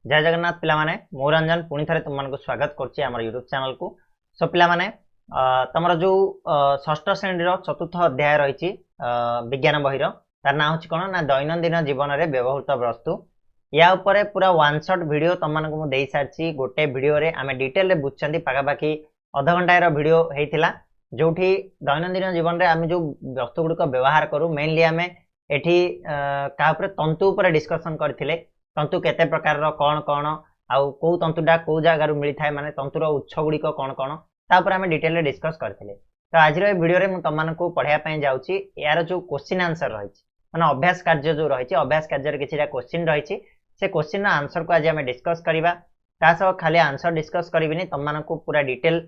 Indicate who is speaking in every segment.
Speaker 1: जय जगन्नाथ पिला माने मो रंजन पुणी थे तुम मानक स्वागत करछि हमर यूट्यूब चैनल को। सो पिला माने तमर जो षष्ठ श्रेणी चतुर्थ अध्याय रही विज्ञान बहिर तार ना होछि कोन ना दैनंदिन जीवन रे व्यवहृत वस्तु। या ऊपर पूरा वन शॉट वीडियो तुम मानक मु देई सारछि। गोटे वीडियो रे आमे डिटेल रे बुझछंती पाखापाखि आधा घंटा रो वीडियो हेतिला जोठी दैनंदिन जीवन रे आमे जो वस्तु गुडी को व्यवहार करू मेनली आमे एठी का ऊपर तंतु ऊपर डिस्कशन करथिले। तंतु केते प्रकार रो कोन कोन आउ को तंतुडा को जगह रु मिली थाए माने तंतुर उत्स गुडी को कोन कोन ता ऊपर आमे डिटेल रे डिस्कस करथिले। तो आज रो वीडियो रे मु तुम मानक पढाया पय जाउची यार जो क्वेश्चन आंसर रहिछि माने अभ्यास कार्य जो रहिछि अभ्यास कार्य रे किछिटा क्वेश्चन रहिछि से क्वेश्चन आंसर को आज आमे डिस्कस करिबा। ता सह खाली आंसर डिस्कस करिबिनी तुम मानक पूरा डिटेल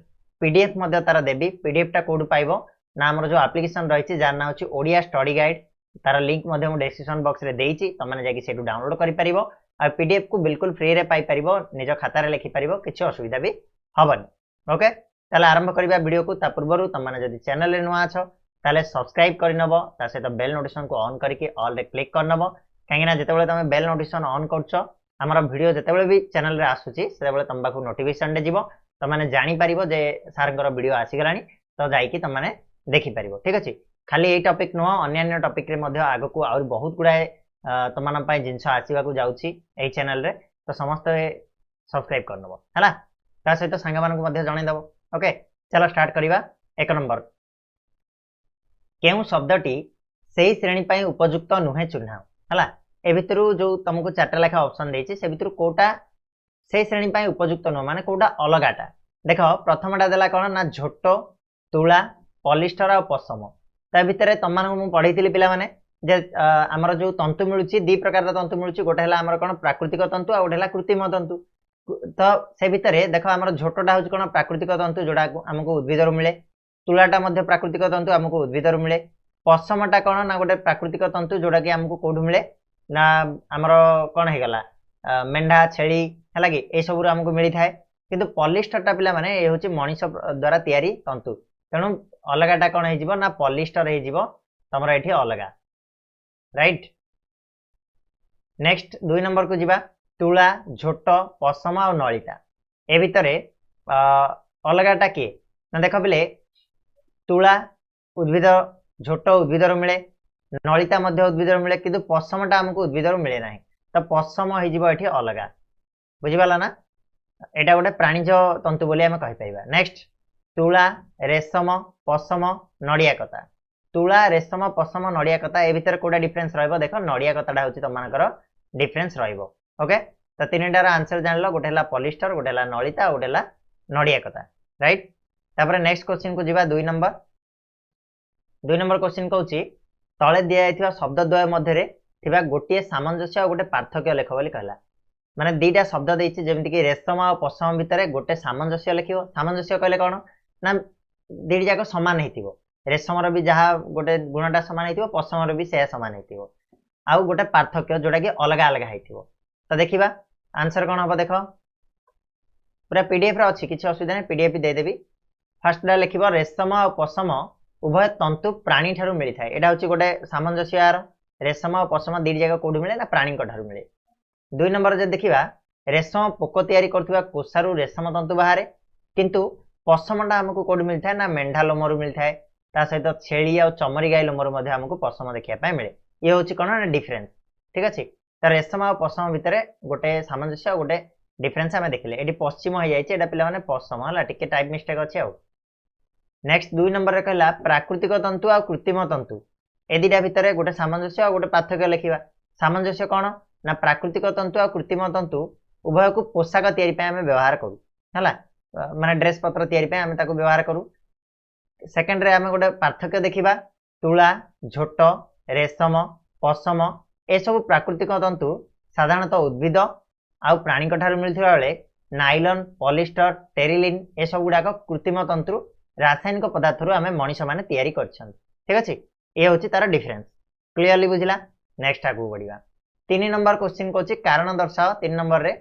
Speaker 1: पीडीएफ मध्ये तार देबी। पीडीएफ टा कोड पाइबो ना हमर जो एप्लीकेशन रहिछि जार ना होछि ओडिया स्टडी गाइड तार लिंक मध्ये मु डिस्क्रिप्शन बॉक्स रे देइछि तमने जाकी सेटु डाउनलोड करि परिबो और पीडीएफ को बिल्कुल फ्री रे पाई परिबो निज खाता रे लिखि परिबो किछि असुविधा भी हबन। ओके ताले आरंभ करिबा वीडियो को। ता पूर्वरु तमने जदि चैनल रे नुआ अछो ताले सब्सक्राइब करि नबो ता सहित बेल नोटिफिकेशन को ऑन करिके ऑल रे क्लिक कर नबो काहेकि ना जेतेबेले तमे बेल नोटिफिकेशन ऑन करछो हमर वीडियो जेतेबेले भी चैनल रे आसुची सेतेबेले तम बाकू नोटिफिकेशन दे जिवो तमने जानि परिबो जे सारंगर वीडियो आसी गलानी तो जाईकी तमने देखि परिबो। ठीक अछि खाली ए टॉपिक नो अन्य टॉपिक रे मध्ये आगो को और बहुत गुडाए तमन पय जिंस आसीबा को जाउची ए चैनल रे तो समस्त सब्सक्राइब कर नबो हला ता सहित संग मान को मध्ये जणे दबो। ओके चलो स्टार्ट करिबा। एक नंबर केउ शब्दटी सेही श्रेणी पय उपयुक्त नुहे चिन्ह हला ए भितरु जो तुमको चारटा लेखा ऑप्शन देछि से भितरु कोटा से श्रेणी पय उपयुक्त न माने कोटा अलगाटा देखो प्रथमटा देला कोन ना झोटो तुला पॉलिस्टर और पशम ता भितरे तमान मु पढैतिली पिला माने जे हमर जो तंतु मिलुची दी प्रकार तंतु मिलुची गोटे हला हमर कोन प्राकृतिक तंतु आ गोटे हला कृत्रिम तंतु। तो से भितरे देखो हमर झोटोटा होची कोन प्राकृतिक तंतु जोडा हमको उद्भिदरु मिले तुलाटा मध्ये प्राकृतिक तंतु हमको उद्भिदरु मिले पशमटा कोन ना गोटे प्राकृतिक तंतु जोडा कि हमको कोडु मिले ना हमर कोन हे गला मेंढा छेली हला कि ए सब हमको मिली थाए किंतु पॉलिस्टरटा पिला माने ए होची मनीष द्वारा तयारी तंतु तेणु अलगाटा कोन हे जिवो ना पॉलिस्टर हे जिवो तमरा एठी अलगा राइट। नेक्स्ट 2 नंबर को जिबा तुला झोट पशम और नलिता ए भितरे अलगाटा के ना देखो बिले तुला उद्भिद झोट उद्भिदर मिले नलिता मध्य उद्भिदर मिले किंतु पशमटा हमको उद्भिदर मिले नाही तो पशम हे जिवो एठी अलगा बुझिबाला ना एटा गोटे प्राणीज तंतु बोली हम कहि पाइबा। नेक्स्ट तुला रेशम पशम नडिया कता तुला रेशम पशम नडिया कता ए भितर कोडा डिफरेंस रहइबो देखो नडिया कताडा होची तमानकर डिफरेंस रहइबो। ओके तो तीनटार आंसर जानलो गोटे हला पॉलिस्टर गोटे हला नलिता गोटे हला नडिया कता राइट। तापर नेक्स्ट क्वेश्चन को जिबा 2 नंबर क्वेश्चन कहउची तळे दिया जायथिबा शब्द द्वय मध्ये रे थिबा गोटिए सामंजस्य और गोटे पार्थक्य लेख बोली कहला माने दीटा शब्द देछि जेमति कि रेशम और पशम भितर गोटे सामंजस्य लिखिबो। सामंजस्य कहले कोन ना दीडी जाक समान हेतिबो रेशमर भी जहाँ गोटे गुणटा समान हेतिबो पशमर भी से समान हेतिबो आउ गोटे पार्थक्य जोटा कि अलगा अलगा हेतिबो। तो देखिबा आंसर कोन हबो देखो पूरा पीडीएफ रे अछि किछि असुविधा नै पीडीएफ दे देबी। फर्स्ट डा लिखिबो रेशम और पशम उभय तंतु प्राणी ठारू मिली थाए एटा होछि गोटे सामंजस्य यार रेशम और पशम दीडी जाक कोडु मिले ना प्राणी को ठारू मिले। 2 नंबर जे देखिबा रेशम पोको तयारी करथिबा कोसारू रेशम तंतु बाहरे किंतु पशमटा हमको कोडु मिल थाए ना मेंढा लोमरु मिल थाए ता सहित छेली और चमरी गाय लोमर मध्ये हमको पशम देखिया पाए मिले ये होची कोन ना डिफरेंस। ठीक अछि त रेशम और पशम भितरे गोटे सामंजस्य और गोटे डिफरेंस हमें देखिले एडी पश्चिम हो जायछि एटा पिला माने पशम हला टिके टाइप मिस्टेक अछि आ। नेक्स्ट 2 नंबर रे कहला प्राकृतिक तंतु और कृत्रिम तंतु ए दिटा भितरे गोटे सामंजस्य और गोटे पार्थक्य लिखिबा। सामंजस्य कोन ना प्राकृतिक तंतु और कृत्रिम तंतु उभय को पोशाक तयारी पे हमें व्यवहार करू हला माने ड्रेस पत्र तयारी पे हमें ताको व्यवहार करू। सेकंड रे हमें गोटे पार्थक्य देखिबा तुला झोट रेशम पशम ए सब प्राकृतिक तंतु साधारणतः उद्भिद आउ प्राणी ठारू मिलथिबा बेले नाइलॉन पॉलिस्टर टेरिलिन ए सब गुडाक कृत्रिम तंतु रासायनिक पदार्थ रु हमें मनीष माने तयारी करछन। ठीक अछि ए होची तार डिफरेंस क्लियरली बुझिला। नेक्स्ट आगु बढ़िबा 3 नंबर क्वेश्चन को अछि कारण दर्शाओ। 3 नंबर रे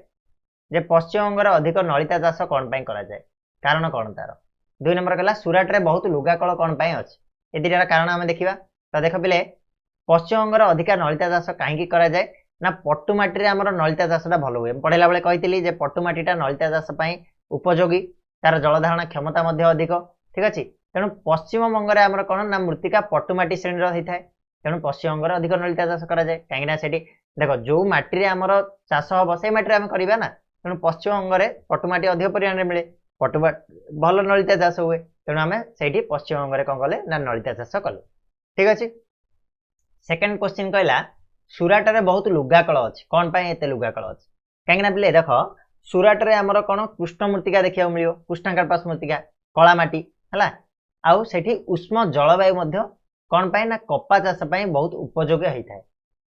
Speaker 1: जे पश्चिम बंगर अधिक नलिता चाष कोन पय करा जाय कारण कोन तार। 2 नंबर कहला सुराट रे बहुत लुगा कल कोन पय अछि ए दिटार कारण हमें देखिबा। तो देखो बिले पश्चिम बंगर अधिक नलिता चाष काहेकि करा जाय ना पट्टु माटी आमर नलिता चाषटा भल हुए पढ़ेला बेले कही पट्टु माटीटा नलिता चाष उपयोगी तार जलधारण क्षमता अधिक ठीक अच्छे तेणु पश्चिम बंग में आमर कौन ना मृत्तिका पट्टु माटी श्रेणी होता है तेणु पश्चिम बंग अधिक नलिता चाष कराए कहीं देख जो मटी आमर चाष हम से मटी आम करवा ना तेणु पश्चिम बंग में पट्टु माटी अधिक परिमाण मिले पट्टु भल नलिता चाष हुए तेणु आम से पश्चिम बंग में कौन कले ना नलिता चाष कले ठीक अच्छे सेकेंड क्वेश्चन कहला सुराट में बहुत लुगाकल अच्छी कौन पाई एत लुगाकल अच्छी कहीं पे देख सुराट में आमर कौन कृष्ण मृत्तिका देखा मिले कृष्णाकार्पास मृत्तिका कला मटी है आउ से उष्म जलवायु कौन पाई ना कपा चाष बहुत उपयोगी होता है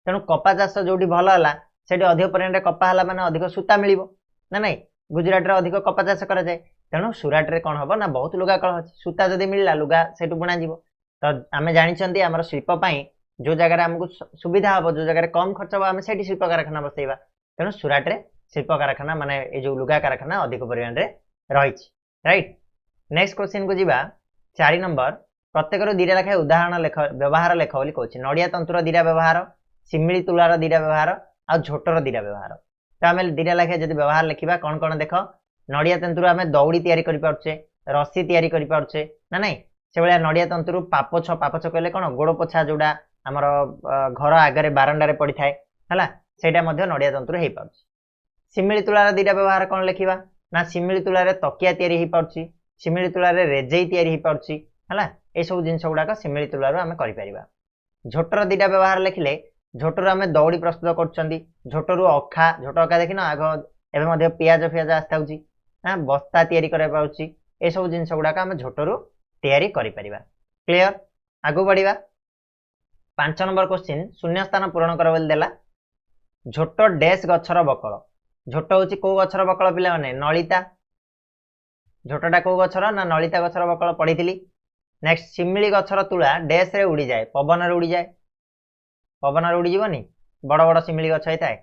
Speaker 1: तेणु कपा चाष जो भल है से अधिक परिमाण कपा है मैंने अधिक सूता मिल ना नहीं गुजरात में अधिक कपा चाष कराए तेणु सुराट में कौन हम ना बहुत लुगाकल अच्छी सूता जदि मिलला लुगा से बुणा तो आम जानते आम शिल्पी जो जगह आमको सुविधा हम जो जगह कम खर्च हम से शिल्प कारखाना बसैबा तेणु सुराट में शिल्प कारखाना माने ये जो लुगा कारखाना अधिक परिमाण में रही राइट नेक्स्ट क्वेश्चन को जीवा 4 नंबर प्रत्येक दीटा लेखाएं उदाहरण लेख व्यवहार लेख बोली कहूँ नड़िया तंतुर दीटा व्यवहार सिमिली तुलार दीटा व्यवहार आ झोटर दीटा व्यवहार तो आम दीटा लेखाएं जब व्यवहार लिखा कौन कौन देख नड़िया तंतुर आम दौड़ी या रसी या ना नहीं से भाया नड़िया तंतुर पापछ कहले कौन गोड़ पोछा जोड़ा आमर घर आगे बारंडारे पड़ी थाए है सेटा नड़िया तंतुर हो पार्छ सिमिली तुलार दीटा व्यवहार कौन लिखा ना सिमिली तुलार तकिया या पार्छ सिमिली तुलार रेजेई या पार्छ है ये सब जिन गुड़ाक सिमिली तुलार आम कर झोटर दीटा व्यवहार लिखिले झोटर आम दौड़ी प्रस्तुत कर झोटर अखा झोट अखा देखना आग एवं पियाज फियाज आसता हाँ बस्ता या सब जिन गुड़ाक आम झोटर तैयारी करें क्लियर आगू बढ़िया 5 नंबर क्वेश्चन शून्य स्थान पूरण कर देला झोट डैश गछर बकल झोट हूँ कौ गछर बकल पिला माने नलिता झोटटा कौ गछर ना नलिता गछर बकल पढ़ी नेक्स्ट सिमिली गछर तुला डैश रे उड़ी जाए पवन रे उड़ी जाए पवन रे उड़ी जीवनी बड़ बड़ सिमिली गछ होता है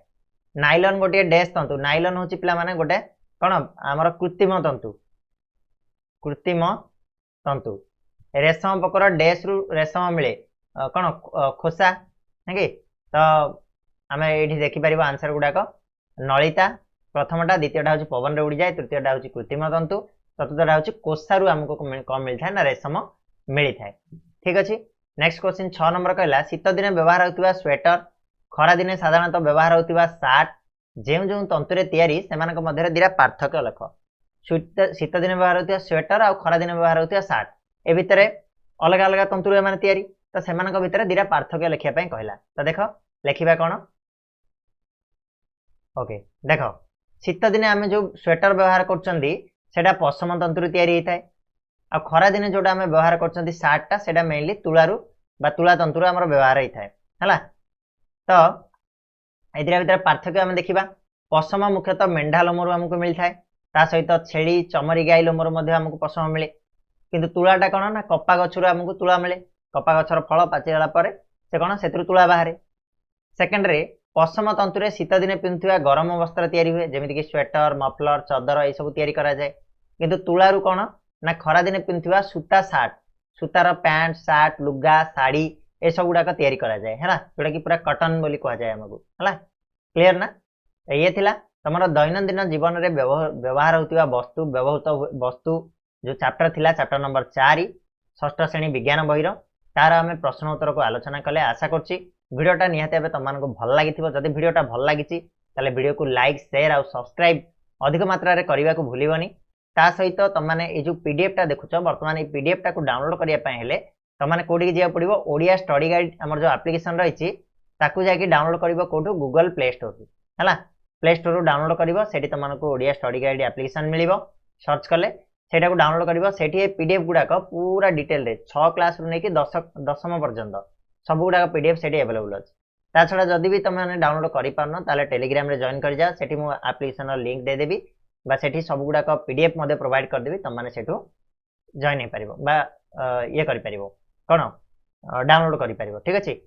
Speaker 1: नाइलन गोटे डैश तंतु नाइलन हूँ पिला माने गोटे कौन आमर कृत्रिम तंतु रेशम पकर डैश रु रेशम मिले कौन खोसा है तो आम ये देखिपर आंसर गुड़ाक नलिता प्रथमटा द्वितीयटा हूँ पवन रे उड़ी जाए तृतीयटा हूँ कृत्रिम तंतु चतुर्थटा हूँ कोषारू आमको कौन मिलता है ना रेशम मिलता है ठीक अच्छे नेक्स्ट क्वेश्चन 6 नंबर कहला शीत दिन व्यवहार होता स्वेटर खरा दिन साधारणतः व्यवहार होता सार्ट जो जो तंतुरे तैयारी से दीटा पार्थक्य लेख शीत दिन व्यवहार होता स्वेटर आ खरा दिन व्यवहार होता सार्ट ए भितर अलग अलग तंतुरे एम तैयारी तो से भितर दीटा पार्थक्य लिखापी कहला तो देख लिखा कौन ओके देख शीत दिन आम जो स्वेटर व्यवहार कर पशम तंतुर तैयारी होता है आ खरा दिन जोटा आम व्यवहार कर सार्टा से मेनली तुलारू तुला तंतुर आम व्यवहार होता है तो ये भितर पार्थक्य आम देखा पशम मुख्यतः मेढ़ा लोमरू आमको मिलता है ता सहित छेली चमरी गाई लोमरू आमको पशम मिले किंतु तुलाटा कौन ना कपा गछरू आमको तुला मिले कपा गछर फल पाचिगला से कौन से तुला बाहर सेकेंडरे पशम तंतुरे शीत दिन पिंधुवा गरम वस्त्र तैयारी हुए जमीक स्वेटर मफलर चदर ये सब तैयारी कराए किंतु तुलारू कौन ना खरा दिन पिंधुवा सूता सार्ट सूतार पैंट सार्ट लुगा शाढ़ी ये सब गुड़ाक तैयारी कराए है जोटा कि पूरा कटन बोली कहुए आमको है क्लीयर ना ये थिला तुम दैनंदिन जीवन में व्यवहार होता वस्तु व्यवहृत वस्तु जो चैप्टर थिला चैप्टर नंबर 4 षष्ठ श्रेणी विज्ञान बहिर तार आम प्रश्न उत्तर को आलोचना कले आशा करुच्ची भिडियोटा निहाती भाव तुमको भल लगी जदि भिडियोटा भल लगी भिडियो को लाइक शेयर और सब्सक्राइब अधिक मात्रा रे करने को भूलनी ता सहित तुमने ये जो पीडीएफ देखुच बर्तमान ये पीडीएफ टाक डाउनलोड करने तुमने कौटी जावाक पड़ो ओडिया स्टडी गाइड आम जो आप्लिकेसन रही जाकि डाउनलोड कर कौटू गूगल प्ले स्टोर है प्ले स्टोर डाउनलोड कर तुमको ओडिया स्टडी गाइड आप्लिकेसन मिल सर्च कले सेटा को डाउनलोड कर पीडीएफ गुड़ाक पूरा डिटेल रे 6 क्लास रु नहीं 10वीं पर्यंत सब गुड़ाक पीडीएफ से अवेलेबल अच्छे ता छड़ा जदि भी तुमने डाउनलोड कर टेलीग्राम रे जॉइन कर जा सेठी मु एप्लिकेशन लिंक दे देबी बा सेठी सब गुड़ाक पीडीएफ मध्य प्रोवाइड कर देबी तुमने सेठू जॉइन हो पारिबो बा ये करि पारिबो कोन डाउनलोड करि पारिबो ठीक अछि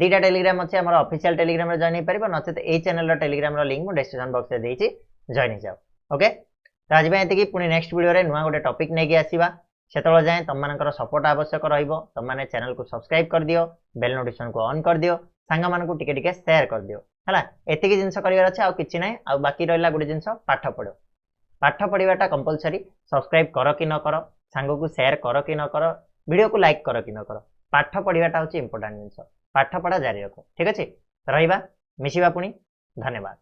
Speaker 1: दीटा टेलीग्राम अच्छे आम ऑफिशियल टेलीग्राम रे जॉइन हो पारिबो नचेत ए चैनल टेलीग्राम रो लिंक मु डिस्क्रिप्शन बॉक्स रे देइछि जॉइन हो जाओ ओके तो आज ये पुणी नेक्स्ट वीडियो रे नुआ गोटे टॉपिक नहीं आसवा से जाए तुम मान सपोर्ट आवश्यक तुमने चैनल को सब्सक्राइब कर दियो बेल नोटिफिकेशन को ऑन कर दियो सांग मान को टिके शेयर कर दियो। है एतिकी जिनस कर कि ना आ बाकी रहा गोटे जिनस पाठ पढ़ पाठ पढ़ाटा कंपलसरी सब्सक्राइब कर कि न कर सांग को शेयर कर कि न कर वीडियो को लाइक कर कि न कर पाठ पढ़ाटा हूँ इंपोर्टाट जिनस पाठ पढ़ा जारी रख ठीक अच्छे रहा मिसिबा पुणी धन्यवाद।